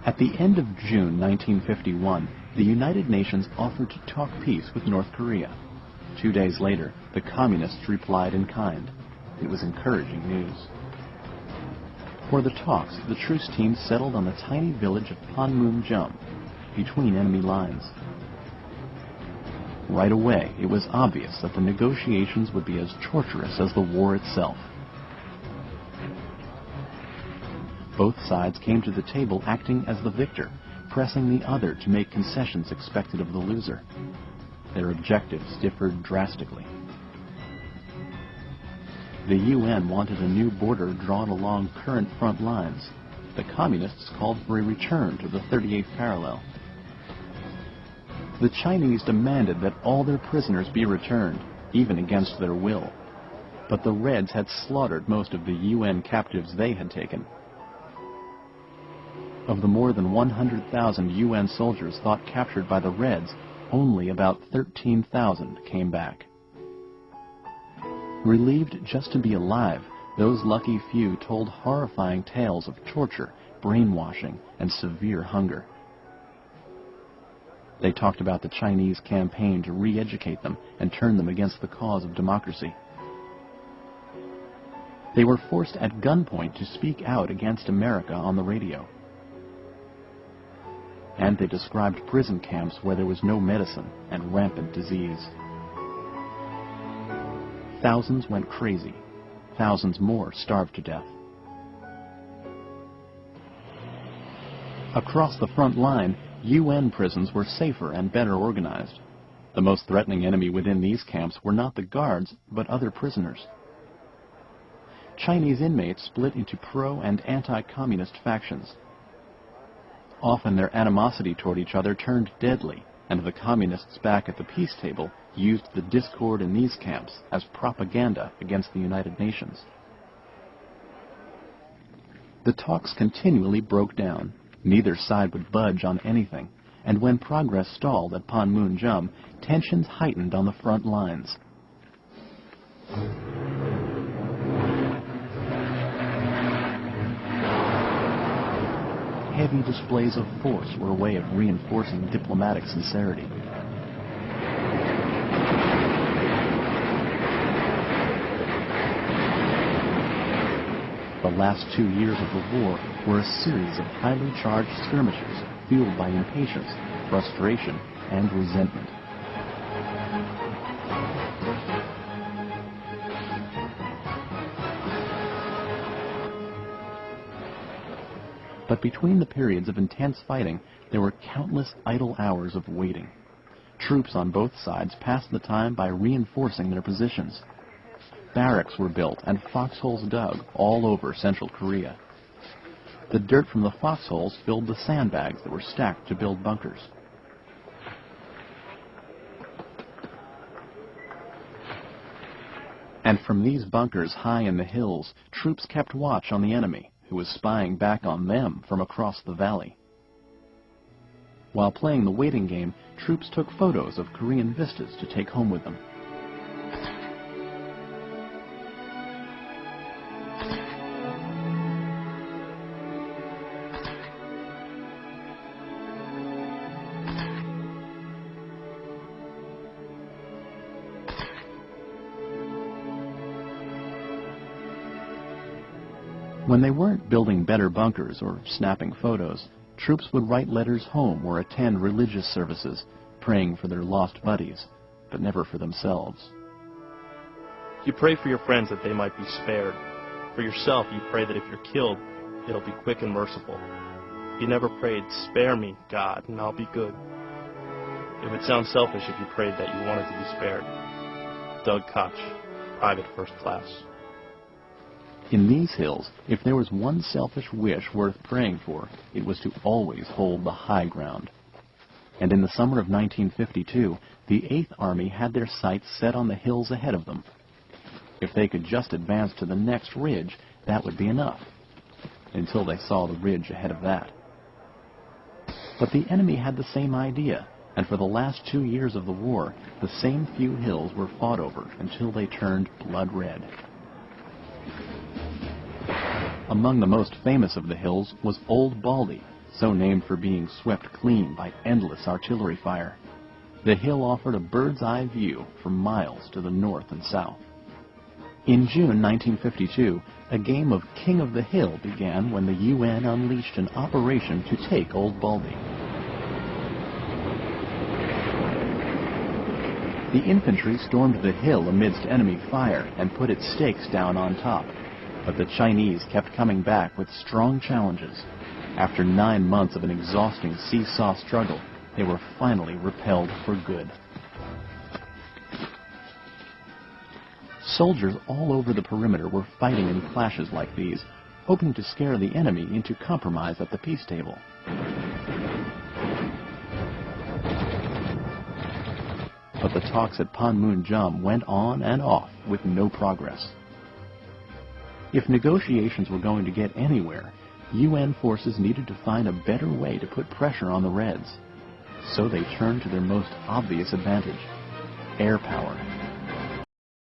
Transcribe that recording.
At the end of June 1951, the United Nations offered to talk peace with North Korea. 2 days later, the Communists replied in kind. It was encouraging news. For the talks, the truce team settled on the tiny village of Panmunjom, between enemy lines. Right away, it was obvious that the negotiations would be as torturous as the war itself. Both sides came to the table acting as the victor, pressing the other to make concessions expected of the loser. Their objectives differed drastically. The UN wanted a new border drawn along current front lines. The Communists called for a return to the 38th parallel. The Chinese demanded that all their prisoners be returned, even against their will. But the Reds had slaughtered most of the UN captives they had taken. Of the more than 100,000 UN soldiers thought captured by the Reds, only about 13,000 came back. Relieved just to be alive, those lucky few told horrifying tales of torture, brainwashing, and severe hunger. They talked about the Chinese campaign to re-educate them and turn them against the cause of democracy. They were forced at gunpoint to speak out against America on the radio. And they described prison camps where there was no medicine and rampant disease. Thousands went crazy. Thousands more starved to death. Across the front line, UN prisons were safer and better organized. The most threatening enemy within these camps were not the guards, but other prisoners. Chinese inmates split into pro- and anti-communist factions. Often their animosity toward each other turned deadly, and the communists back at the peace table used the discord in these camps as propaganda against the United Nations. The talks continually broke down. Neither side would budge on anything, and when progress stalled at Panmunjom, tensions heightened on the front lines. Heavy displays of force were a way of reinforcing diplomatic sincerity. The last 2 years of the war were a series of highly charged skirmishes fueled by impatience, frustration, and resentment. But between the periods of intense fighting, there were countless idle hours of waiting. Troops on both sides passed the time by reinforcing their positions. Barracks were built and foxholes dug all over Central Korea. The dirt from the foxholes filled the sandbags that were stacked to build bunkers. And from these bunkers high in the hills, troops kept watch on the enemy, who was spying back on them from across the valley. While playing the waiting game, troops took photos of Korean vistas to take home with them. When they weren't building better bunkers or snapping photos, troops would write letters home or attend religious services, praying for their lost buddies, but never for themselves. You pray for your friends that they might be spared. For yourself, you pray that if you're killed, it'll be quick and merciful. You never prayed, "Spare me, God, and I'll be good." It would sound selfish if you prayed that you wanted to be spared. Doug Koch, Private First Class. In these hills, if there was one selfish wish worth praying for, it was to always hold the high ground. And in the summer of 1952, the 8th Army had their sights set on the hills ahead of them. If they could just advance to the next ridge, that would be enough, until they saw the ridge ahead of that. But the enemy had the same idea, and for the last 2 years of the war, the same few hills were fought over until they turned blood red. Among the most famous of the hills was Old Baldy, so named for being swept clean by endless artillery fire. The hill offered a bird's-eye view for miles to the north and south. In June 1952, a game of King of the Hill began when the UN unleashed an operation to take Old Baldy. The infantry stormed the hill amidst enemy fire and put its stakes down on top, but the Chinese kept coming back with strong challenges. After 9 months of an exhausting seesaw struggle, they were finally repelled for good. Soldiers all over the perimeter were fighting in clashes like these, hoping to scare the enemy into compromise at the peace table. But the talks at Panmunjom went on and off with no progress. If negotiations were going to get anywhere, UN forces needed to find a better way to put pressure on the Reds. So they turned to their most obvious advantage: air power.